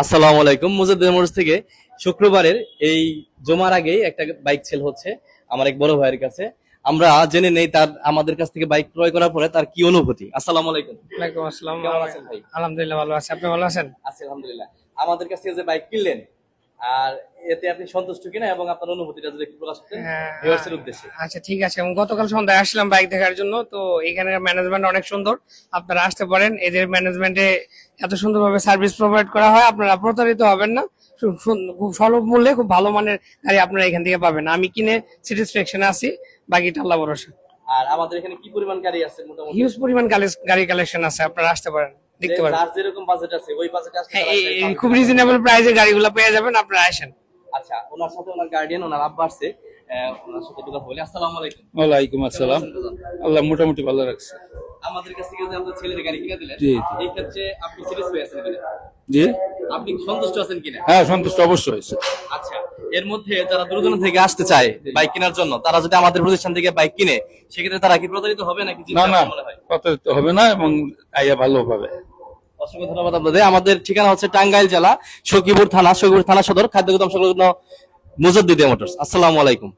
আসসালামু আলাইকুম। মুজাদ্দিদ মোটরস থেকে শুক্রবারের এই জুমার আগেই একটা বাইক সেল হচ্ছে আমার এক বড় ভাইয়ের কাছে। আমরা জেনে নেই তার আমাদের কাছ থেকে বাইক ক্রয় করার পরে তার কি অনুভূতি। আসসালামু আলাইকুম। ওয়ালাইকুম আসসালাম। কেমন আছেন ভাই? আলহামদুলিল্লাহ ভালো আছি, আপনি ভালো আছেন? আছি আলহামদুলিল্লাহ। আমাদের কাছ থেকে যে বাইক কিনলেন আর এতে আপনি সন্তুষ্ট কিনা এবং আপনার অনুভূতিটা যদি একটু প্রকাশ করতেন ভিউয়ার্সের উদ্দেশ্যে। আচ্ছা ঠিক আছে। এবং গতকাল সন্ধ্যায় আসলাম বাইক দেখার জন্য, তো এখানে ম্যানেজমেন্ট অনেক সুন্দর, আপনারা আসতে পারেন। এদের ম্যানেজমেন্টে এত সুন্দরভাবে সার্ভিস প্রোভাইড করা হয়, আপনারা প্রতারিত হবেন না। খুব সুলভ মূল্যে খুব ভালো মানের গাড়ি আপনারা এখান থেকে পাবেন। আমি কিনে স্যাটিসফ্যাকশন আছি, বাকিটা আল্লাহ ভরসা। আর আমাদের এখানে কি পরিমাণ গাড়ি আছে? মোটামুটি হিউজ পরিমাণ গাড়ি কালেকশন আছে, আপনারা আসতে পারেন, দেখতে পারেন। যার যেরকম বাজেট আছে ওই বাজেটে আসতে হ্যাঁ, খুব রিজনেবল প্রাইসে গাড়িগুলো পেয়ে যাবেন, আপনারা আসেন। আচ্ছা, ওনার সাথে ওনার গার্ডিয়ান ওনার আব্বা আসছে, ওনার সাথে কথা বলি। আসসালামু আলাইকুম। ওয়ালাইকুম আসসালাম। আল্লাহ মোটামুটি ভালো রাখছে। আমাদের কাছ থেকে যে আপনার ছেলের গাড়ি কিনে দিলেন, জি, এই ক্ষেত্রে আপনি স্যাটিসফাই আছেন কিনা? জি, আপনি সন্তুষ্ট আছেন কিনা? হ্যাঁ সন্তুষ্ট অবশ্যই হয়েছে। আচ্ছা, এর মধ্যে যারা দূরদূর থেকে আসতে চায় বাইক কেনার জন্য, তারা যদি আমাদের প্রতিষ্ঠান থেকে বাইক কিনে, সেক্ষেত্রে তারা কি প্রতারিত হবে নাকি? না না, প্রতারিত হবে না এবং আইয়া ভালো পাবে। অসংখ্য ধন্যবাদ আপনাদের। আমাদের ঠিকানা হচ্ছে টাঙ্গাইল জেলা সখীপুর থানা সদর, খাদ্য গুদাম সংলগ্ন মুজাদ্দিদ মোটরস। আসসালামু আলাইকুম।